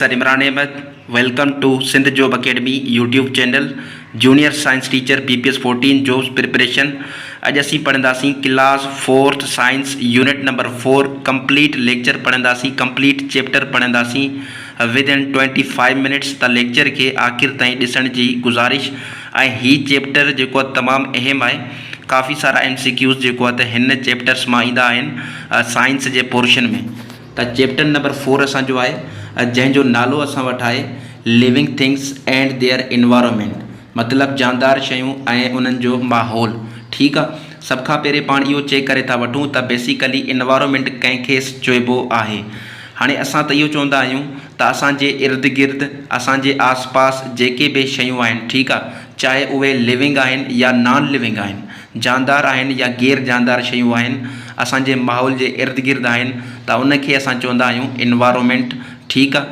Sir Imran Ahmed, welcome to Sindh job academy YouTube channel. Junior science teacher PPS 14 jobs preparation. अज असी पढ़ंदासीं class 4th science unit number 4 complete lecture पढ़ंदासीं, complete chapter पढ़ंदासीं with in 25 minutes. त lecture के आखिर ताईं ॾिसण जी गुज़ारिश। ही चैप्टर जो तमाम अहम है, काफ़ी सारा MCQs जो इन चैप्टर्स में ईंदा आहिनि साइंस के पोर्शन में। त चैप्टर नंबर 4 असो है जैंजो नालो असां वटि आहे living things and their environment, मतलब जानदार शयूं ऐं उन्हनि जो माहौल। ठीक है, सब खां पहिरें पाण इहो चेक करे था वठूं त बेसिकली इन्वायरमेंट कंहिंखे चइबो आहे। हाणे असां त इहो चवंदा आहियूं त असांजे इर्द गिर्द असांजे आस पास जेके बि शयूं आहिनि, ठीक आहे, चाहे उहे लिविंग आहिनि या नॉन लिविंग आहिनि, जानदार आहिनि या गैर जानदार शयूं आहिनि, असांजे माहौल जे इर्द गिर्द आहिनि, त उनखे असां चवंदा आहियूं इन्वायरमेंट। ठीक है,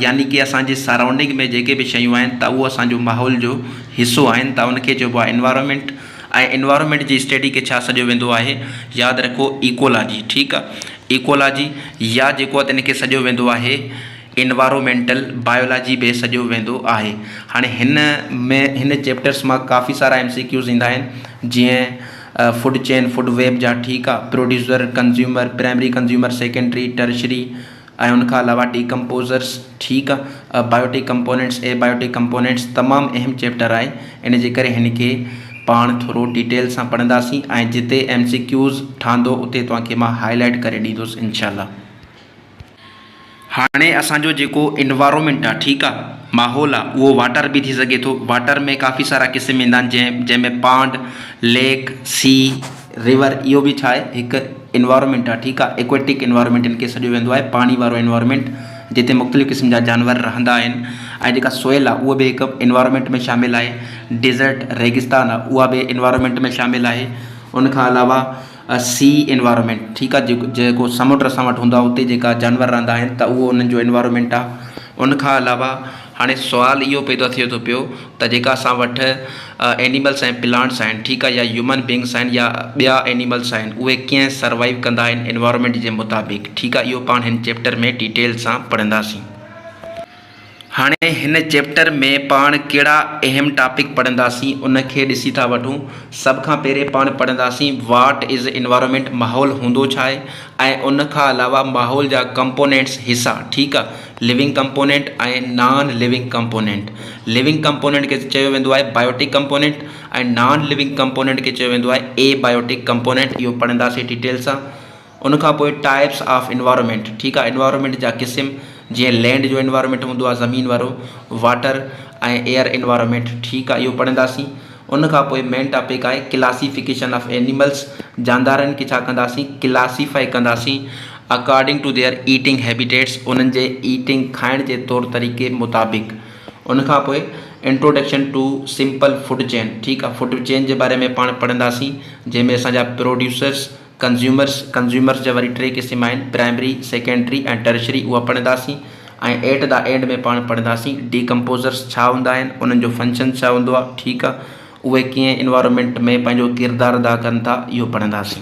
यानी कि असांजे सराउंडिंग में जेके भी शयूं आहिनि त उहो असांजो माहौल जो हिस्सो आहिनि, त उनखे चइबो आहे इन्वायरमेंट। ऐं इन्वायरमेंट जी स्टडी के छा सॼो वेंदो आहे, यादि रखो इकोलॉजी। ठीक आहे, इकोलॉजी या जेको आहे इनखे सॼो वेंदो आहे इन्वायरमेंटल बायोलॉजी बि सॼो वेंदो आहे। हाणे हिन चैप्टर्स में काफ़ी सारा MCQs ईंदा आहिनि, जीअं फूड चेन, फूड वेब जा, ठीक आहे, producer, consumer, primary consumer, secondary, tertiary, ऐं उनखां अलावा डीकम्पोज़र्स। ठीक आहे, बायोटिक कंपोनेंट्स, एबायोटिक कंपोनेंट्स, तमामु अहम चैप्टर आहे। इन जे करे हिनखे पाण थोरो डिटेल सां पढ़ंदासीं ऐं जिते MCQs ठहंदो उते तव्हांखे मां हाईलाइट करे ॾींदुसि इंशाल्लाह। हाणे असांजो जेको इन्वायरमेंट आहे, ठीक आहे, माहौल आहे, उहो वाटर भी थी सघे थो। वाटर में काफ़ी सारा क़िस्म ईंदा आहिनि, जंहिंमें पांड, लेक, सी, रिवर, इहो भी छा आहे, हिकु इन्वायरमेंट आहे। ठीक आहे, एक्वेटिक इन्वायरमेंट इनके सॼो वेंदो आहे, पानी वारो इन्वायरमेंट, जिते मुख़्तलिफ़ क़िस्म जा जानवर रहंदा आहिनि। ऐं जेका सोयल आहे उहो बि हिकु इन्वायरमेंट में शामिल आहे। डिज़र्ट, रेगिस्तान आहे, उहा बि इन्वायरमेंट में शामिल आहे। उनखां अलावा सी इन्वायरमेंट, ठीक आहे, जेको समुंड असां वटि हूंदो आहे उते जेका जानवर रहंदा आहिनि, त उहो उन्हनि जो इन्वायरमेंट आहे। उनखां अलावा हाणे सुवाल इहो पैदा थिए थो पियो त जेका असां वटि एनिमल्स ऐं प्लांट्स आहिनि, ठीक आहे, या ह्यूमन बींग्स आहिनि या ॿिया एनिमल्स आहिनि, उहे कीअं सर्वाइव कंदा आहिनि इन्वायरमेंट जे मुताबिक़। ठीक आहे, इहो पाण हिन चैप्टर में डिटेल सां पढ़ंदासीं। हाणे हिन चैप्टर में पाण कहिड़ा अहम टॉपिक पढ़ंदासीं उनखे ॾिसी था वठूं। सब खां पहिरें पाण पढ़ंदासीं वाट इज़ इन्वायरमेंट, माहौल हूंदो छा आहे, ऐं उनखां अलावा माहौल जा कंपोनेंट्स हिस्सा। ठीक आहे, लिविंग कंपोनेंट ऐं non living component. Living component खे चयो वेंदो आहे बायोटिक कंपोनेंट ऐं नॉन लिविंग कंपोनेंट खे चयो वेंदो आहे एबायोटिक कंपोनेंट। इहो पढ़ंदासीं डिटेल सां। उनखां पोइ टाइप्स ऑफ इन्वायरमेंट। ठीक आहे, इन्वायरमेंट जा क़िस्म, जीअं लैंड जो इन्वायरमेंट हूंदो आहे, ज़मीन वारो, वाटर ऐं एयर इन्वायरमेंट। ठीक आहे, इहो पढ़ंदासीं। उनखां पोइ मेन टॉपिक आहे क्लासिफिकेशन ऑफ एनिमल्स। जानदारनि खे छा कंदासीं, क्लासीफाई कंदासीं according to their eating habitats, उन्हनि जे ईटिंग खाइण जे तौर तरीक़े मुताबिक़। उनखां पोइ introduction to simple food chain. ठीक आहे, फूड चेन जे बारे में पाण पढ़ंदासीं, जंहिंमें असांजा प्रोड्यूसर्स, कंज्यूमर्स जा वरी 3 क़िस्म आहिनि, प्राइमरी, सेकेंडरी ऐं टर्शरी, उहा पढ़ंदासीं। ऐं एट द एंड में पाण पढ़ंदासीं डीकम्पोज़र्स छा हूंदा आहिनि, उन्हनि जो फंक्शन छा हूंदो आहे। ठीक आहे, उहे कीअं इन्वायरमेंट में पंहिंजो किरदारु अदा कनि था, इहो पढ़ंदासीं।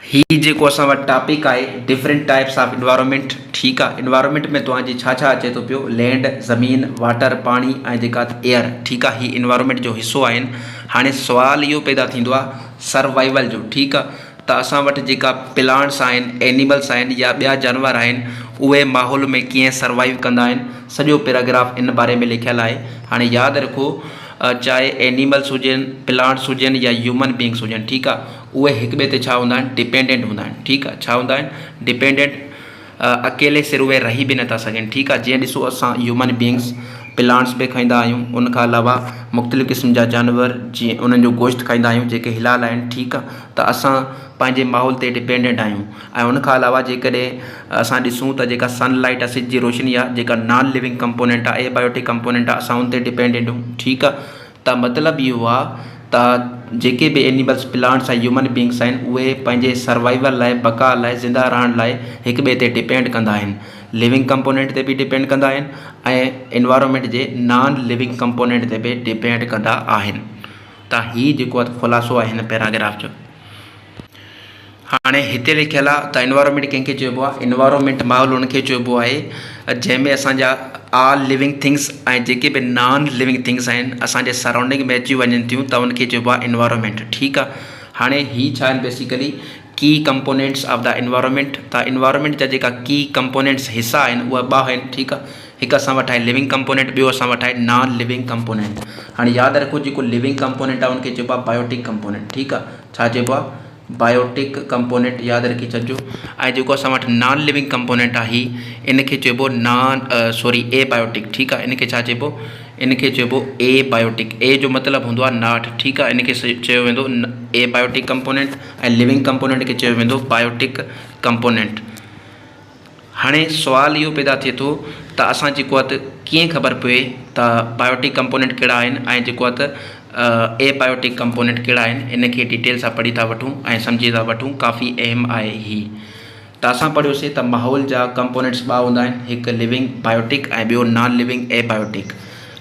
ही जेको असां वटि टॉपिक आहे डिफरेंट टाइप्स ऑफ इन्वायरमेंट। ठीक आहे, इन्वायरमेंट में तव्हांजी छा छा अचे थो पियो, लैंड, ज़मीन, वाटर, पाणी ऐं जेका एयर। ठीक आहे, ही इन्वायरमेंट जो हिस्सो आहिनि। हाणे सुवाल इहो पैदा थींदो आहे सर्वाइवल जो। ठीक आहे, त असां वटि जेका प्लांट्स आहिनि, एनिमल्स आहिनि या ॿिया जानवर आहिनि, उहे माहौल में कीअं सर्वाइव कंदा आहिनि, सॼो पैराग्राफ इन बारे में लिखियलु आहे। हाणे यादि रखो, चाहे एनिमल्स हुजनि, प्लांट्स हुजनि या ह्यूमन बींग्स हुजनि, ठीक आहे, उहे हिक ॿिए ते छा हूंदा आहिनि, डिपेंडेंट हूंदा आहिनि। ठीक आहे, छा हूंदा आहिनि, डिपेंडेंट। अकेले सिर उहे रही बि नथा सघनि। ठीक आहे, जीअं ॾिसो असां ह्यूमन बींग्स प्लांट्स बि खाईंदा आहियूं, उनखां अलावा मुख़्तलिफ़ क़िस्म जा जानवर जीअं उन्हनि जो गोश्त खाईंदा आहियूं, जेके हिलाल आहिनि। ठीक आहे, त असां पंहिंजे माहौल ते डिपेंडेंट आहियूं। ऐं उनखां अलावा जेकॾहिं असां ॾिसूं त जेका सनलाइट आहे, सिज जी रोशनी आहे, जेका नॉन लिविंग कंपोनेंट आहे, एबायोटिक कंपोनेंट आहे, असां उन ते डिपेंडेंट आहियूं। ठीक आहे, त मतिलबु इहो आहे त जेके बि एनिमल्स, प्लांट्स ऐं ह्यूमन बींग्स आहिनि, उहे पंहिंजे सर्वाइवल लाइ, बका लाइ, ज़िंदा रहण लाइ हिक ॿिए ते डिपेंड कंदा आहिनि। लिविंग कंपोनेंट ते बि डिपेंड कंदा आहिनि ऐं इन्वायरमेंट जे नॉन लिविंग कंपोनेंट ते बि डिपेंड कंदा आहिनि। त हीउ जेको आहे ख़ुलासो आहे हिन पैराग्राफ जो। हाणे हिते लिखियलु आहे त इन्वायरमेंट कंहिंखे चइबो आहे, इन्वायरमेंट माहौल उनखे चइबो आहे जंहिंमें असांजा ऑल लिविंग थिंग्स ऐं जेके बि नॉन लिविंग थिंग्स आहिनि असांजे सराउंडिंग में अची वञनि थियूं त उनखे चइबो आहे इन्वायरमेंट। ठीकु आहे, हाणे ही छा आहिनि बेसिकली की कंपोनेंट्स ऑफ द इन्वायरमेंट। त इन्वायरमेंट जा जेका की कंपोनेंट्स हिस्सा आहिनि उहा ॿ आहिनि। ठीकु आहे, हिकु असां वटि आहे लिविंग कंपोनेंट, ॿियो असां वटि आहे नॉन लिविंग कंपोनेंट। हाणे यादि रखो जेको लिविंग कंपोनेंट आहे उनखे चइबो आहे बायोटिक कंपोनेंट। ठीकु आहे, छा चइबो आहे बायोटिक कंपोनेंट, यादि रखी छॾिजो। ऐं जेको असां वटि नॉन लिविंग कंपोनेंट आहे इनखे चइबो ए बायोटिक। ठीकु आहे, इनखे छा चइबो, इनखे चइबो ए बायोटिक। ए जो मतिलबु हूंदो आहे नॉट। ठीकु आहे, इनखे चयो वेंदो ए बायोटिक कंपोनेंट ऐं लिविंग कंपोनेंट खे चयो वेंदो बायोटिक कंपोनेंट। हाणे सुवालु इहो पैदा थिए थो त असां जेको आहे त कीअं ख़बर पए त बायोटिक कंपोनेंट कहिड़ा आहिनि ऐं जेको आहे त ए बायोटिक कंपोनेंट कहिड़ा आहिनि। इनखे डिटेल सां पढ़ी था वठूं ऐं सम्झी था वठूं, काफ़ी अहम आहे ही। त असां पढ़ियोसीं त माहौल जा कंपोनेंट्स ॿ हूंदा आहिनि, हिकु लिविंग बायोटिक ऐं ॿियो नॉन लिविंग ए बायोटिक।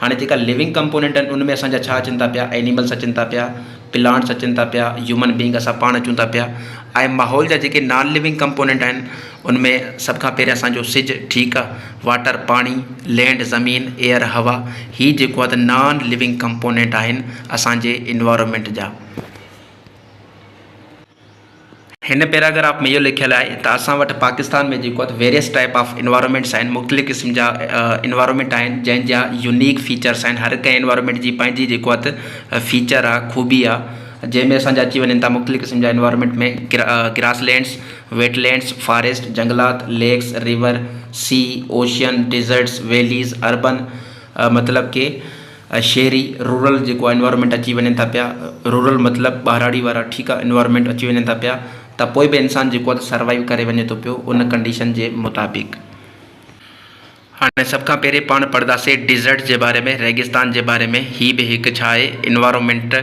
हाणे जेका लिविंग कंपोनेंट आहिनि उनमें असांजा छा अचनि था पिया, एनिमल्स अचनि था पिया, प्लांट्स अचनि था पिया, ह्यूमन बींग असां पाण अचूं था पिया। ऐं माहौल जा जेके नॉन लिविंग कंपोनेंट आहिनि उनमें सभ खां पहिरियों असांजो सिज, ठीकु आहे, वाटर पाणी, लैंड ज़मीन, एयर हवा, ही जेको आहे त नॉन लिविंग कंपोनेंट आहिनि असांजे इन्वायरमेंट जा। हिन पैराग्राफ में इहो लिखियलु आहे त असां वटि पाकिस्तान में जेको आहे वेरियस टाइप ऑफ इन्वायरमेंट्स आहिनि, मुख़्तलिफ़ क़िस्म जा इन्वायरमेंट आहिनि जंहिंजा यूनिक फीचर्स आहिनि। हर कंहिं इन्वायरमेंट जी पंहिंजी जेको आहे त फीचर आहे, ख़ूबी आहे, जंहिंमें असांजा अची वञनि था मुख़्तलिफ़ क़िस्म जा इन्वायरमेंट में ग्रासलैंड्स, वेटलैंड्स, फॉरेस्ट, जंगलात, lakes, river, sea, ocean, deserts, valleys, urban मतिलबु के शहरी, रूरल जेको आहे इन्वायरमेंट अची वञनि था पिया। रूरल मतिलबु ॿाहिराड़ी वारा, ठीकु आहे, इन्वायरमेंट अची वञनि था पिया त पोइ बि इंसान जेको आहे सर्वाइव करे वञे थो पियो उन कंडीशन जे मुताबिक़। हाणे सभ खां पहिरीं पाण पढ़ंदासीं डिज़र्ट जे बारे में, रेगिस्तान जे बारे में। ही बि हिकु छा आहे इन्वायरमेंट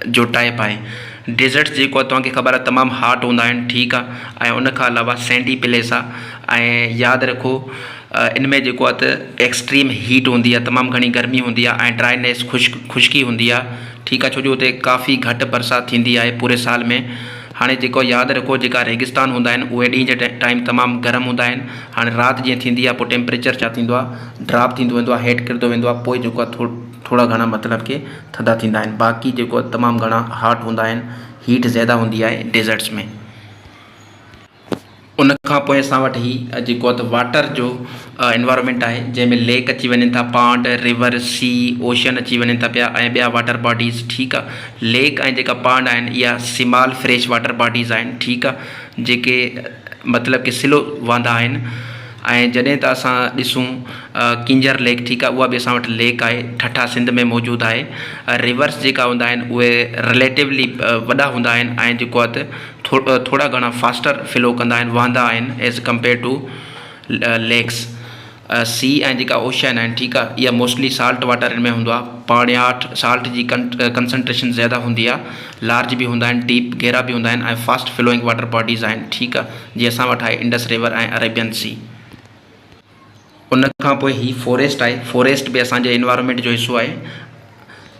जो टाइप आहे। डिज़र्ट जेको आहे तव्हांखे ख़बर आहे तमामु हॉट हूंदा आहिनि, ठीकु आहे, ऐं उनखां अलावा सैंडी प्लेस आहे। ऐं यादि रखो इनमें जेको आहे त एक्सट्रीम हीट हूंदी आहे, तमामु घणी गर्मी हूंदी आहे ऐं ड्राइनेस, खुश्की हूंदी आहे, ठीकु आहे, छो जो हुते काफ़ी घटि बरसाति थींदी आहे पूरे साल में। हाणे जेको यादि रखो जेका रेगिस्तान हूंदा आहिनि उहे ॾींहं जे टाइम तमामु गर्म हूंदा आहिनि। हाणे राति जीअं थींदी आहे पोइ टेम्परेचर छा थींदो आहे, ड्रॉप थींदो वेंदो आहे, हेठि किरंदो वेंदो आहे, पोइ जेको आहे थोरा घणा मतिलबु के थधा थींदा आहिनि। बाक़ी जेको तमामु घणा हॉट हूंदा आहिनि, हीट ज़्यादा हूंदी आहे डेज़र्ट्स में। उनखां पोइ असां वटि ही जेको आहे त वाटर जो इन्वायरमेंट आहे जंहिंमें लेक अची वञनि था, पांड, रिवर, सी, ओशन अची वञनि था पिया ऐं ॿिया वाटर बॉडीज़। ठीकु आहे, लेक ऐं जेका पांड आहिनि इहा स्मॉल फ्रेश वाटर बॉडीज़ आहिनि, ठीकु आहे, जेके मतिलबु कि स्लो वांदा आहिनि। ऐं जॾहिं त असां ॾिसूं किंजर लेक, ठीकु आहे, उहा बि असां वटि लेक आहे, ठठा सिंध में मौजूदु आहे। रिवर्स जेका हूंदा आहिनि उहे रिलेटिवली वॾा हूंदा आहिनि ऐं जेको आहे त थोरा घणा फास्टर फ्लो कंदा आहिनि, वहंदा आहिनि as compare to lakes. Sea ऐं जेका ओशन आहिनि, ठीकु आहे, इहा मोस्टली साल्ट वाटर में हूंदो आहे, पाणियाठ साल्ट जी कंसंट्रेशन ज़्यादा हूंदी आहे, लार्ज बि हूंदा आहिनि, डीप गहरा बि हूंदा आहिनि ऐं फास्ट फ्लोइंग वाटर बॉडीज़ आहिनि, ठीकु आहे, जीअं असां वटि आहे इंडस रिवर ऐं अरेबियन सी। उनखां पोइ ही फॉरेस्ट आहे। फॉरेस्ट बि असांजे इन्वायरमेंट जो हिसो आहे।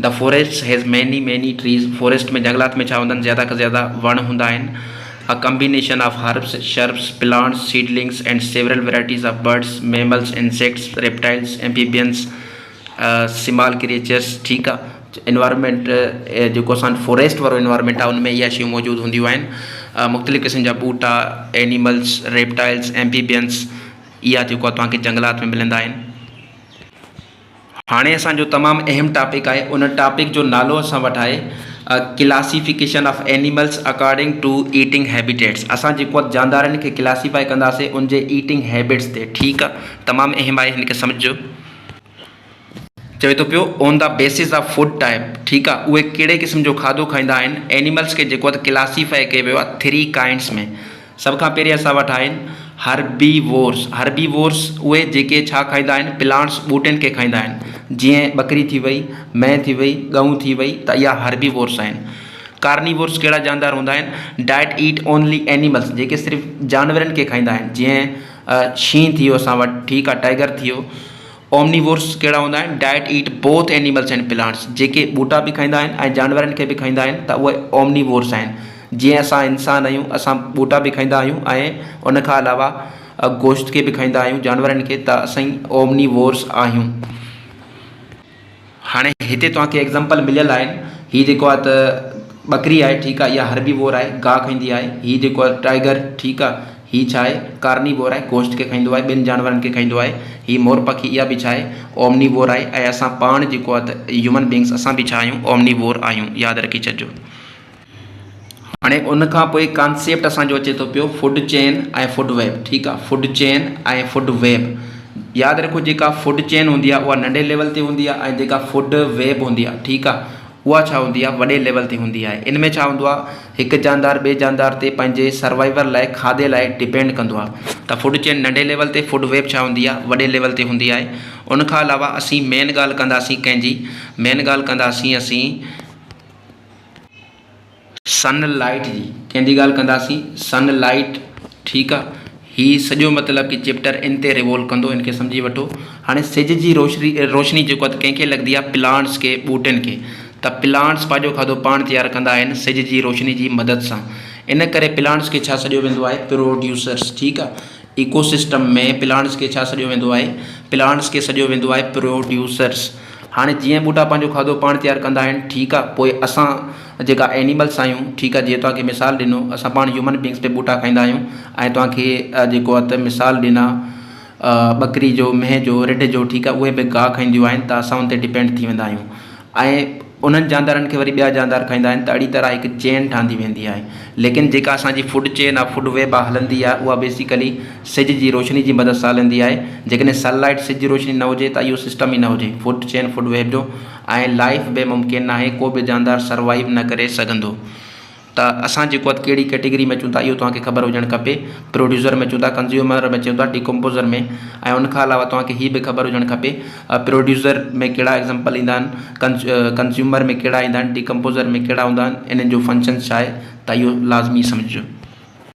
The forest has many trees. Forest में जंगलात में छा हूंदा आहिनि, ज़्यादा खां ज़्यादा वण हूंदा आहिनि। अ combination of herbs, shrubs, plants, seedlings and several varieties of birds, mammals, insects, reptiles, amphibians, small creatures, ठीकु आहे। इन्वायरमेंट जेको असां फॉरेस्ट वारो इन्वायरमेंट आहे उनमें इहा शयूं मौजूदु हूंदियूं आहिनि। मुख़्तलिफ़ क़िस्म जा ॿूटा, एनिमल्स, रेप्टाइल्स, एम्फीबियंस, इहा जेको आहे तव्हांखे जंगलात में मिलंदा आहिनि। हाणे असांजो तमामु अहम टॉपिक आहे, उन टॉपिक जो नालो असां वटि आहे classification of animals according to eating habitats. असां जेको आहे जानदारनि खे क्लासीफाई कंदासीं उनजे ईटिंग हैबिट्स ते, ठीकु आहे, तमामु अहम आहे, हिनखे सम्झो। चवे थो पियो on the basis of food type, ठीकु आहे, उहे कहिड़े क़िस्म जो खाधो खाईंदा आहिनि। एनिमल्स खे जेको आहे क्लासीफाई कयो वियो आहे 3 काइंड्स में। सभ खां पहिरीं असां वटि आहिनि हर्बीवोर्स। हर्बीवोर्स उहे जेके छा खाईंदा आहिनि, प्लांट्स, ॿूटनि खे खाईंदा आहिनि, जीअं बकरी थी वई, मैंह थी वई, गऊं थी वई, त इहा हर्बीवोर्स आहिनि। कार्निवोर्स कहिड़ा जानदार हूंदा आहिनि, डाइट ईट ओनली एनिमल्स, जेके सिर्फ़ु जानवरनि खे खाईंदा आहिनि, जीअं शींहं थी वियो असां वटि, ठीकु आहे, टाइगर थी वियो। ओमनीवोर्स कहिड़ा हूंदा आहिनि, diet eat both animals and plants, जेके ॿूटा बि खाईंदा आहिनि ऐं जानवरनि खे बि खाईंदा आहिनि, त उहे ओमनीवोर्स आहिनि। जीअं असां इंसान आहियूं, असां ॿूटा बि खाईंदा आहियूं ऐं उनखां अलावा गोश्त खे बि खाईंदा आहियूं जानवरनि खे, त असां ओमनीवोर्स आहियूं। हाणे हिते तव्हांखे एग्ज़ाम्पल मिलियल आहिनि। हीअ जेको आहे त बकरी आहे, ठीकु आहे, इहा हर्बीवोर आहे, गाह खाईंदी आहे। हीअ जेको आहे टाइगर, ठीकु आहे, हीअ छा आहे, कार्निवोर आहे, गोश्त खे खाईंदो आहे, ॿिनि जानवरनि खे खाईंदो आहे। हीअ मोर पखी, इहा बि छा आहे, ओमनीवोर आहे। ऐं असां पाण जेको आहे त ह्यूमन बींग्स असां बि छा आहियूं, ओमनीवोर आहियूं, यादि रखी छॾिजो। हाणे उन खां पोइ कॉन्सेप्ट असांजो अचे थो पियो फूड चेन ऐं फूड वेब, ठीकु आहे। फूड चेन ऐं फूड वेब, यादि रखो, जेका फूड चेन हूंदी आहे उहा नंढे लेवल ते हूंदी आहे, ऐं जेका फूड वेब हूंदी आहे, ठीकु आहे, उहा छा हूंदी आहे, वॾे लेवल ते हूंदी आहे। इन में छा हूंदो आहे, हिकु जानदार ॿिए जानदार ते पंहिंजे सर्वाइवल लाइ, खाधे लाइ डिपेंड कंदो आहे। त फूड चेन नंढे लेवल ते, फूड वेब छा हूंदी आहे, वॾे लेवल ते हूंदी आहे। उन खां अलावा असीं मेन ॻाल्हि कंदासीं कंहिंजी, मेन ॻाल्हि कंदासीं असीं सनलाइट जी। कंहिंजी ॻाल्हि कंदासीं, सनलाइट, ठीकु आहे। हीअ सॼो मतिलबु कि चैप्टर इन ते रिवॉल्व कंदो, इनखे सम्झी वठो। हाणे सिज जी रोशनी जेको आहे कंहिंखे लॻंदी आहे, प्लांट्स खे, ॿूटनि खे। त प्लांट्स पंहिंजो खाधो पाण तयारु कंदा आहिनि सिज जी रोशनी जी मदद सां। इन करे प्लांट्स खे छा सॾियो वेंदो आहे, प्रोड्यूसर्स, ठीकु आहे। इकोसिस्टम में प्लांट्स खे छा सॾियो वेंदो आहे, प्लांट्स खे सॾियो वेंदो आहे प्रोड्यूसर्स। हाणे जीअं ॿूटा पंहिंजो खाधो पाण तयारु कंदा आहिनि, ठीकु आहे, पोइ असां जेका एनिमल्स आहियूं, ठीकु आहे, जीअं तव्हांखे मिसाल ॾिनो, असां पाण ह्यूमन बींग्स ते ॿूटा खाईंदा आहियूं। ऐं तव्हांखे जेको आहे त मिसाल ॾिना बकरी जो, मेंह जो, रिढ जो, ठीकु आहे, उहे बि गाह खाईंदियूं आहिनि, त असां उन ते डिपेंड थी वेंदा आहियूं। ऐं उन्हनि जानदारनि खे वरी ॿिया जानदार खाईंदा आहिनि, त अहिड़ी तरह हिकु चेन ठहंदी वेंदी आहे। लेकिन जेका असांजी फूड चेन आहे, फूड वेब आहे, हलंदी आहे, उहा बेसिकली सिज जी रोशनी जी मदद सां हलंदी आहे। जेकॾहिं सनलाइट, सिज जी रोशनी न हुजे त इहो सिस्टम ई न हुजे फूड चेन, फूड वेब जो, ऐं लाइफ बि मुमकिन आहे, को बि जानदार सर्वाइव न करे सघंदो। त असां जेको आहे कहिड़ी कैटेगरी में अचूं था, इहो तव्हांखे ख़बर हुजणु खपे। प्रोड्यूसर में अचूं था, कंज्यूमर में अचूं था, डिकम्पोज़र में। ऐं उनखां अलावा तव्हांखे हीअ बि ख़बर हुजणु खपे, प्रोड्यूसर में कहिड़ा एग्ज़ाम्पल ईंदा आहिनि, कंज्यूमर में कहिड़ा ईंदा आहिनि, डिकम्पोज़र में कहिड़ा हूंदा आहिनि, इन्हनि जो फंक्शन छा आहे, त इहो लाज़मी सम्झिजो।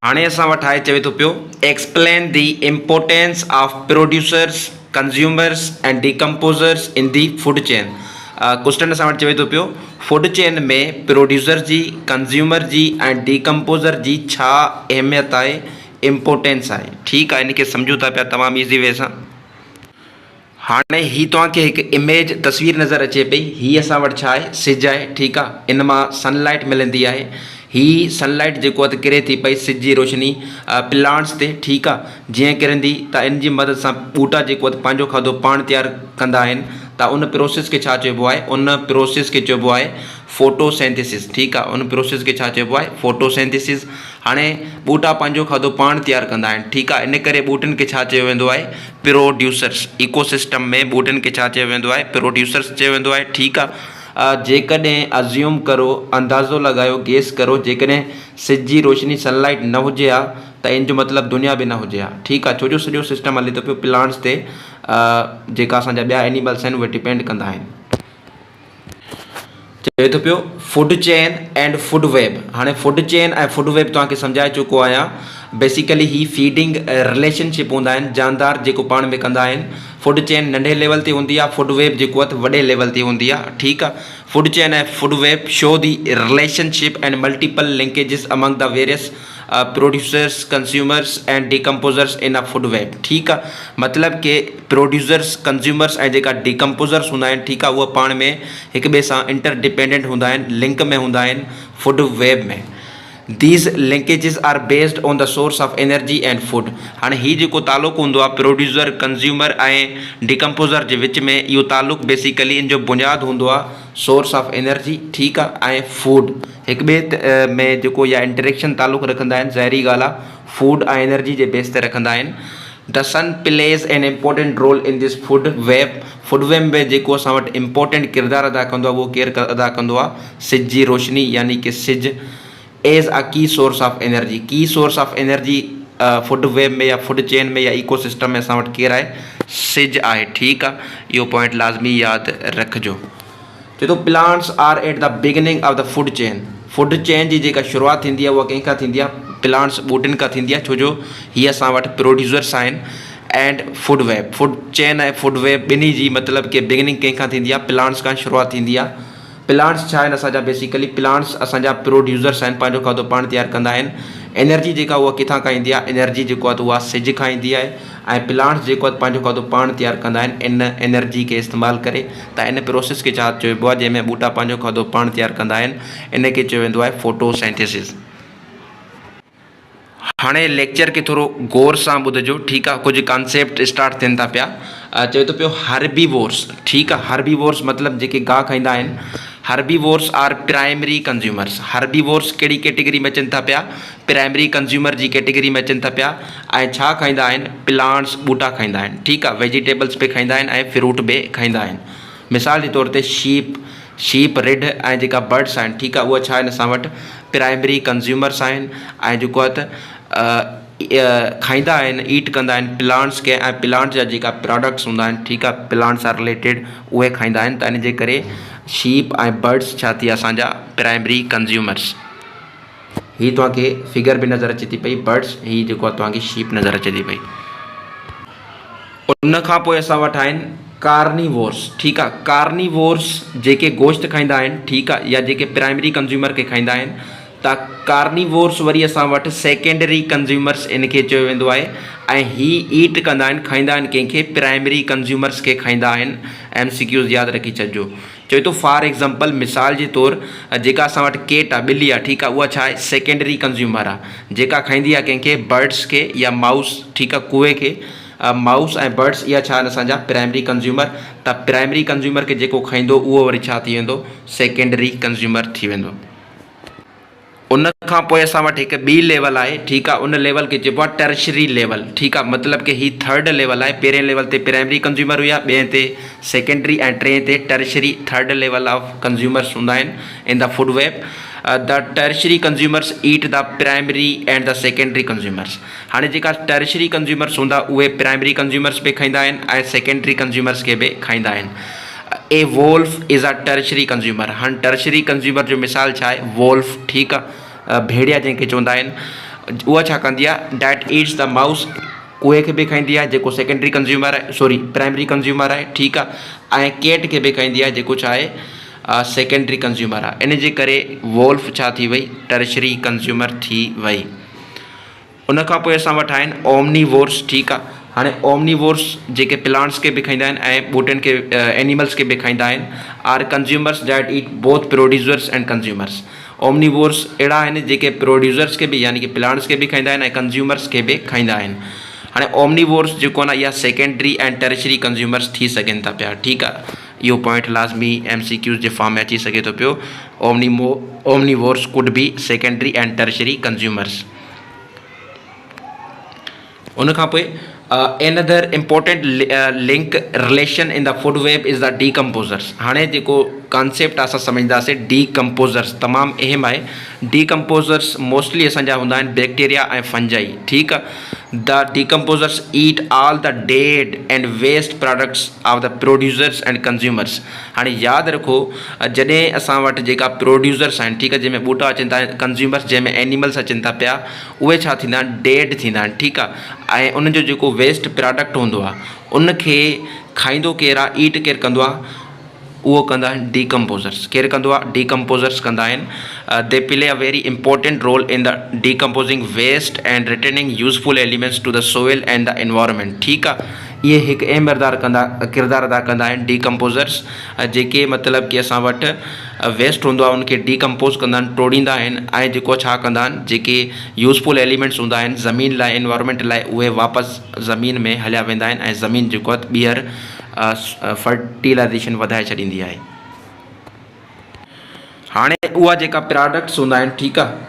हाणे असां वटि आहे, चवे थो पियो, explain the importance of producers, consumers and decomposers in the food chain. Question असां वटि चवे थो पियो, फूड चेन में प्रोड्यूसर जी, कंज्यूमर जी ऐं डिकम्पोज़र जी छा अहमियत आहे, इम्पोर्टेंस आहे, ठीकु आहे। इनखे सम्झूं था पिया तमामु ईज़ी वे सां। हाणे ही तव्हांखे हिकु इमेज, तस्वीर नज़र अचे पई। हीअ असां वटि छा आहे, सिज आहे, ठीकु आहे। इन मां सनलाइट मिलंदी आहे। ही सनलाइट जेको आहे त किरे थी पई, सिज जी रोशनी प्लांट्स ते, ठीकु आहे। जीअं किरंदी त इन जी मदद सां ॿूटा जेको आहे पंहिंजो खाधो पाण तयारु कंदा आहिनि। त उन प्रोसेस खे छा चइबो आहे, उन प्रोसेस खे चइबो आहे फोटोसिंथेसिस, ठीकु आहे। उन प्रोसेस खे छा चइबो आहे, फोटोसिंथेसिस। हाणे ॿूटा पंहिंजो खाधो पाण तयारु कंदा आहिनि, ठीकु आहे। इन करे ॿूटनि खे छा चयो वेंदो आहे, प्रोड्यूसर्स। इकोसिस्टम में ॿूटनि खे छा चयो वेंदो आहे, प्रोड्यूसर्स चयो वेंदो आहे, ठीकु आहे। जेकॾहिं अज़्यूम करो, अंदाज़ो लॻायो, गेस करो, जेकॾहिं सिज जी रोशनी, सनलाइट न हुजे हा, त इन जो मतिलबु दुनिया बि न हुजे हा, ठीकु आहे। छो जो सॼो सिस्टम हले थो पियो प्लांट्स ते, जेका असांजा ॿिया एनिमल्स आहिनि उहे डिपेंड कंदा आहिनि। चवे थो पियो food chain and food web. हाणे फूड चेन ऐं फूड वेब तव्हांखे सम्झाए चुको आहियां। बेसिकली ही फीडिंग रिलेशनशिप हूंदा आहिनि, जानदार जेको पाण में कंदा आहिनि। फूड चेन नंढे लेवल ते हूंदी आहे, फूड वेब जेको आहे वॾे लेवल ते हूंदी आहे, ठीकु आहे। फूड चेन ऐं food web show the relationship and multiple linkages among the various producers, consumers and decomposers in a food web, ठीकु आहे। मतिलबु कि प्रोड्यूसर्स, कंज्यूमर्स ऐं जेका डिकम्पोज़र्स हूंदा आहिनि, ठीकु आहे, उहे पाण में हिक ॿिए सां इंटरडिपेंडेंट हूंदा आहिनि, लिंक में हूंदा आहिनि फूड वेब में। These linkages are based on the source of energy and food. हाणे हीउ जेको तालुक़ु हूंदो आहे प्रोड्यूसर, कंज्यूमर ऐं डिकम्पोज़र जे विच में, इहो तालुक़ु बेसिकली इन जो बुनियादु हूंदो आहे सोर्स ऑफ एनर्जी, ठीकु आहे, ऐं फूड। हिक ॿिए में जेको इहा इंटरेक्शन तालुक़ु रखंदा आहिनि, ज़ाहिरी ॻाल्हि आहे, फूड ऐं एनर्जी जे बेस ते रखंदा आहिनि। The sun plays an important role in this food web. Food web में जेको असां वटि इम्पोर्टेंट किरदारु अदा कंदो आहे, उहो केरु अदा कंदो आहे, सिज जी रोशनी, यानी कि सिज एज़ अ की सोर्स ऑफ एनर्जी। की source of energy food web में या फूड चेन में या इकोसिस्टम में असां वटि केरु आहे, सिज आहे, ठीकु आहे। इहो पॉइंट लाज़मी यादि रखिजो। चए थो plants are at the beginning of the food chain. Food chain जी जेका शुरूआति थींदी आहे उहा कंहिंखां थींदी आहे, प्लांट्स, ॿूटनि खां थींदी आहे, छो जो हीअ असां वटि प्रोड्यूसर्स आहिनि। And food web, food chain ऐं फूड वेब ॿिन्ही जी मतिलबु कि बिगिनिंग कंहिंखां थींदी आहे, प्लांट्स खां शुरूआति थींदी आहे। प्लांट्स छा आहिनि असांजा, बेसिकली प्लांट्स असांजा प्रोड्यूसर्स आहिनि, पंहिंजो खाधो पाण तयारु कंदा आहिनि। एनर्जी जेका उहा किथां खां ईंदी आहे, एनर्जी जेको आहे त उहा सिज खां ईंदी आहे। ऐं प्लांट्स जेको आहे पंहिंजो खाधो पाण तयारु कंदा आहिनि इन एनर्जी खे इस्तेमालु करे। त इन प्रोसेस खे छा चइबो आहे, जंहिंमें ॿूटा पंहिंजो खाधो पाण तयारु कंदा आहिनि, इन खे चयो वेंदो आहे फोटोसिंथेसिस। हाणे लेक्चर खे थोरो गौर सां ॿुधिजो, ठीकु आहे। कुझु कॉन्सेप्ट स्टार्ट थियनि था पिया। चए थो पियो हर्बीवोर्स, ठीकु आहे। हर्बीवोर्स मतिलबु जेके गाह खाईंदा आहिनि। Herbivores are primary consumers. Herbivores कहिड़ी कैटेगरी में अचनि था पिया, प्राइमरी कंज्यूमर जी कैटेगरी में अचनि था पिया। ऐं छा खाईंदा आहिनि, प्लांट्स ॿूटा खाईंदा आहिनि, ठीकु आहे। वेजिटेबल्स बि खाईंदा आहिनि ऐं फ्रूट बि खाईंदा आहिनि। मिसाल जे तौर ते शीप रिढ ऐं जेका बर्ड्स आहिनि, ठीकु आहे, उहा छा आहिनि असां वटि प्राइमरी कंज्यूमर्स आहिनि। ऐं जेको आहे त खाईंदा आहिनि, ईट कंदा आहिनि प्लांट्स खे, ऐं प्लांट्स जा जेका प्रोडक्ट्स हूंदा आहिनि, ठीकु आहे, प्लांट्स सां रिलेटेड उहे खाईंदा आहिनि। त इन जे करे शीप ऐं बर्ड्स छा थी असांजा प्राइमरी कंज्यूमर्स। हीअ तव्हांखे फिगर बि नज़र अचे थी पई, बर्ड्स, हीअ जेको आहे तव्हांखे शीप नज़र अचे थी पई। उन खां पोइ असां वटि आहिनि कार्निवोर्स, ठीकु आहे। कार्निवोर्स जेके गोश्त खाईंदा आहिनि, ठीकु आहे, या जेके प्राइमरी कंज्यूमर खे खाईंदा आहिनि। त कार्निवोर्स वरी असां वटि सेकेंडरी कंज्यूमर्स इन खे चयो वेंदो आहे। ऐं हीअ ईट कंदा आहिनि, खाईंदा आहिनि कंहिंखे, प्राइमरी कंज्यूमर्स खे खाईंदा आहिनि। MCQs यादि रखी छॾिजो। चए थो फॉर एग्ज़ाम्पल, मिसाल जे तौरु जेका असां वटि केट आहे, ॿिली आहे, ठीकु आहे, उहा छा आहे सेकेंडरी कंज्यूमर आहे, जेका खाईंदी आहे कंहिंखे बर्ड्स खे या माउस, ठीकु आहे, कुए खे। माउस ऐं बर्ड्स इहा छा आहिनि असांजा प्राइमरी कंज्यूमर। त प्राइमरी कंज्यूमर खे जेको खाईंदो उहो वरी छा थी वेंदो, सेकेंडरी कंज्यूमर थी वेंदो। उन खां पोइ असां वटि हिकु ॿी लेवल आहे, ठीकु आहे। उन लेवल खे चइबो आहे टर्शरी लेवल, ठीकु आहे। मतिलबु कि हीअ थर्ड लेवल आहे। पहिरें लेवल ते प्राइमरी कंज्यूमर हुया, ॿिएं ते सेकेंडरी ऐं टे ते tertiary, third level of consumers हूंदा आहिनि in the food web. The tertiary consumers eat the primary and the secondary consumers. हाणे जेका टर्शरी कंज्यूमर्स हूंदा उहे प्राइमरी कंज्यूमर्स बि खाईंदा आहिनि ऐं सेकेंडरी कंज्यूमर्स खे बि खाईंदा आहिनि। A wolf is a tertiary consumer. हाणे टर्शरी कंज्यूमर जो मिसाल छा आहे, वोल्फ, ठीकु आहे, भेड़िया जंहिंखे चवंदा आहिनि। उहा छा कंदी आहे, डैट ईट्स द माउस, कुए खे बि खाईंदी आहे जेको सेकेंडरी कंज्यूमर आहे, सॉरी प्राइमरी कंज्यूमर आहे, ठीकु आहे। ऐं केट खे बि खाईंदी आहे जेको छा आहे सेकेंडरी कंज्यूमर आहे। इन जे करे वोल्फ छा थी वई, टर्शरी कंज्यूमर थी वई। उन खां पोइ असां वटि आहिनि ओमनीवोर्स, ठीकु आहे। हाणे ओमनीवोर्स जेके प्लांट्स खे बि खाईंदा आहिनि ऐं ॿूटनि खे, एनिमल्स खे बि खाईंदा आहिनि, are consumers that eat both producers and consumers. Omnivores अहिड़ा आहिनि जेके प्रोड्यूसर्स खे बि यानी कि प्लांट्स खे बि खाईंदा आहिनि ऐं कंज्यूमर्स खे बि खाईंदा आहिनि। हाणे ओमनीवोर्स जेको आहे न, इहा सेकेंडरी ऐं टर्शरी कंज्यूमर्स थी सघनि था पिया, ठीकु आहे। इहो पॉइंट लाज़मी MCQs जे फॉर्म में अची सघे थो पियो। Omnivores could be secondary and tertiary consumers. उन खां पोइ another important link relation in the food web is the decomposers। हाणे जेको कॉन्सेप्ट असां सम्झंदासीं डीकम्पोज़र्स, तमामु अहम आहे। डीकम्पोज़र्स मोस्टली असांजा हूंदा आहिनि बैक्टीरिया ऐं फंजाई, ठीकु आहे। The decomposers eat all the dead and waste products of the producers and consumers. हाणे यादि रखो, जॾहिं असां वटि जेका प्रोड्यूसर्स आहिनि, ठीकु आहे, जंहिंमें ॿूटा अचनि था, कंज्यूमर्स जंहिंमें एनिमल्स अचनि था पिया, उहे छा थींदा आहिनि, डेड थींदा आहिनि, ठीकु आहे। ऐं उनजो जेको वेस्ट प्रोडक्ट हूंदो आहे उनखे खाईंदो केरु आहे, ईट केरु कंदो आहे, उहो कंदा आहिनि डीकम्पोज़र्स। केरु कंदो आहे, डीकम्पोज़र्स कंदा आहिनि। They play a very important role in the decomposing waste and returning useful elements to the soil and the environment, ठीकु आहे। इहे हिकु अहम किरदारु अदा कंदा आहिनि डीकम्पोज़र्स, जेके मतिलबु कि असां वटि वेस्ट हूंदो आहे उनखे डीकम्पोज़ कंदा आहिनि, टोड़ींदा आहिनि ऐं जेको छा कंदा आहिनि, जेके यूज़फुल एलिमेंट्स हूंदा आहिनि ज़मीन लाइ, एनवायरनमेंट लाइ, उहे वापसि ज़मीन में हलिया वेंदा आहिनि ऐं ज़मीन जेको आहे ॿीहर फर्टिलाइज़ेशन वधाए छॾींदी आहे। हाणे उहा जेका प्रोडक्ट्स हूंदा आहिनि, ठीकु आहे,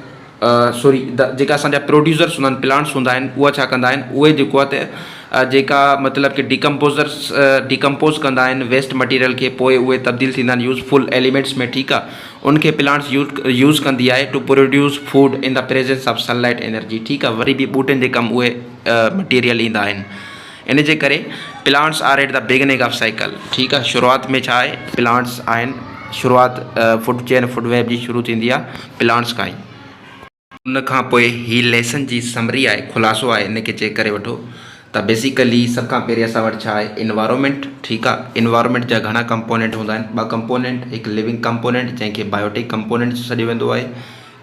सॉरी जेका असांजा प्रोड्यूसर्स हूंदा आहिनि, प्लांट्स हूंदा आहिनि, उहा छा कंदा आहिनि, उहे जेको आहे त जेका मतिलबु कि डीकम्पोज़ कंदा आहिनि वेस्ट मटीरियल खे, पोइ उहे तब्दील थींदा आहिनि यूज़फुल एलिमेंट्स में, ठीकु आहे। उनखे प्लांट्स यूज़ कंदी आहे to produce food in the presence of sunlight energy, ठीकु आहे। वरी बि ॿूटनि जे कमु उहे मटीरियल ईंदा आहिनि। इन जे करे plants are at the beginning of cycle, ठीकु आहे। शुरूआति में छा आहे, प्लांट्स आहिनि, शुरूआति फूड चेन, फूड वेब जी शुरू थींदी आहे प्लांट्स खां ई। उन खां पोइ हीअ लेसन जी समरी आहे, ख़ुलासो आहे, इनखे चेक करे वठो। त बेसिकली सभ खां पहिरीं असां वटि छा आहे, इन्वायरमेंट, ठीकु आहे। इन्वायरमेंट जा घणा कंपोनेंट हूंदा आहिनि, ॿ कंपोनेंट, हिकु लिविंग कंपोनेंट जंहिंखे बायोटिक कंपोनेंट सॾियो वेंदो आहे,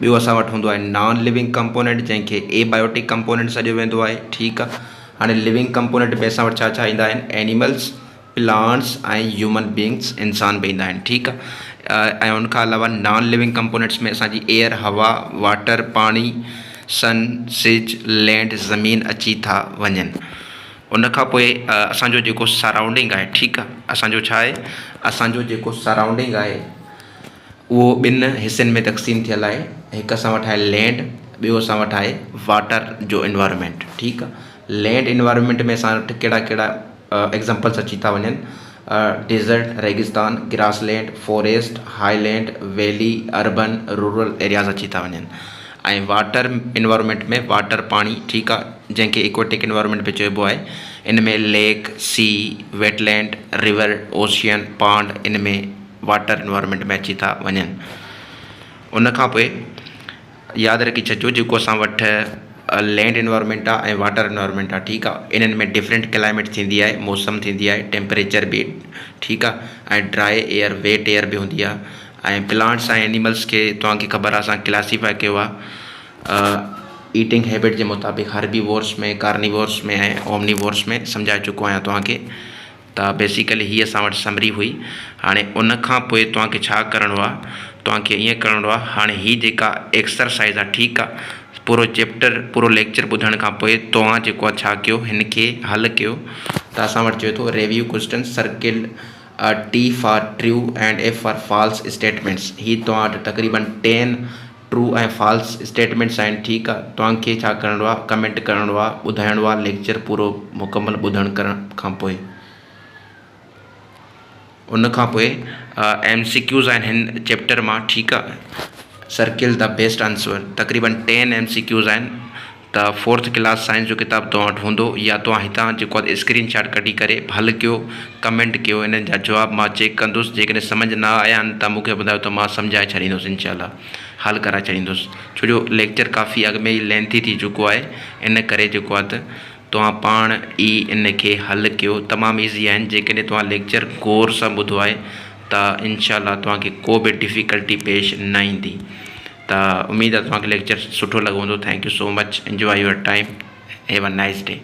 ॿियो असां वटि हूंदो आहे नॉन लिविंग कंपोनेंट, जंहिंखे एबायोटिक कंपोनेंट सॾियो वेंदो आहे। ठीकु आहे। हाणे लिविंग कंपोनेंट में असां वटि छा छा ईंदा आहिनि, एनिमल्स, प्लांट्स ऐं ह्यूमन बींग्स, इंसान बि ईंदा आहिनि। ठीकु आहे। ऐं उनखां अलावा नॉन लिविंग कंपोनेंट्स में असांजी एयर, हवा, वाटर, पाणी, सन, सिज, लैंड, ज़मीन अची था वञनि। उनखां पोइ असांजो जेको सराउंडिंग आहे, ठीकु आहे, असांजो छा आहे, असांजो जेको सराउंडिंग आहे उहो ॿिनि हिसनि में तक़सीम थियल आहे। हिकु असां वटि आहे लैंड, ॿियो असां वटि आहे वाटर जो इन्वायरमेंट। ठीकु आहे। लैंड इन्वायरमेंट में असां वटि कहिड़ा कहिड़ा एग्ज़ाम्पल्स अची था वञनि, डेज़र्ट, रेगिस्तान, grassland, forest, highland, valley, urban, rural areas अची था वञनि। ऐं वाटर इन्वायरमेंट में वाटर, पाणी, ठीकु आहे, जंहिंखे एक्वेटिक इन्वायरमेंट बि चइबो आहे। इन में lake, sea, wetland, river, ocean, pond, इन में वाटर इन्वायरमेंट में अची था वञनि। उनखां पोइ यादि रखी छॾिजो, जेको असां वटि लैंड इन्वायरमेंट आहे ऐं वाटर इन्वायरमेंट आहे, ठीकु आहे, इन्हनि में डिफरेंट क्लाइमेट थींदी आहे, मौसम थींदी आहे, टेम्परेचर बि, ठीकु आहे, ऐं ड्राई एयर, वेट एयर बि हूंदी आहे। ऐं प्लांट्स ऐं एनिमल्स खे तव्हांखे ख़बर आहे असां क्लासीफाई कयो आहे ईटिंग हैबिट जे मुताबिक़, हर्बीवोर्स में, कार्निवोर्स में ऐं ओमनीवोर्स में सम्झाए चुको आहियां तव्हांखे। त बेसिकली हीअ असां वटि समरी हुई। हाणे उनखां पोइ तव्हांखे छा करिणो आहे, तव्हांखे ईअं करिणो आहे, हाणे हीअ जेका एक्सरसाइज़ आहे, ठीकु आहे, पूरो चैप्टर, पूरो लेक्चर ॿुधण खां पोइ तव्हां जेको आहे छा कयो, हिन खे हल कयो। त असां वटि चए थो review question, circle T for true and F for false statements. हीअ तव्हां वटि तक़रीबन 10 ट्रू ऐं फॉल्स स्टेटमेंट्स आहिनि। ठीकु आहे। तव्हांखे छा करिणो आहे, कमेंट करिणो आहे, ॿुधाइणो आहे लेक्चर पूरो मुकमल ॿुधण करण खां पोइ। उनखां पोइ MCQs आहिनि हिन चैप्टर मां। ठीकु आहे। सर्किल द बेस्ट आंसर, तक़रीबन 10 MCQs आहिनि। त 4th क्लास साइंस जो किताब तव्हां वटि हूंदो, या तव्हां हितां जेको आहे स्क्रीन शॉट कढी करे हल कयो, कमेंट कयो, इन्हनि जा जवाब मां चेक कंदुसि। जेकॾहिं सम्झ न आया आहिनि त मूंखे ॿुधायो, त मां सम्झाए छॾींदुसि, इनशाला हल कराए छॾींदुसि। छो जो लेक्चर काफ़ी अॻु में ई लेंथी थी चुको आहे, इन करे जेको आहे त तव्हां पाण ई इन खे हल कयो। तमामु ईज़ी आहिनि। जेकॾहिं तव्हां लेक्चर गौर सां ॿुधो आहे त इनशाला तव्हांखे को बि डिफ़िकल्टी पेश न ईंदी। त उमेदु आहे तव्हांखे लेक्चर सुठो लॻो हूंदो। Thank you so much, enjoy your time, have a nice day.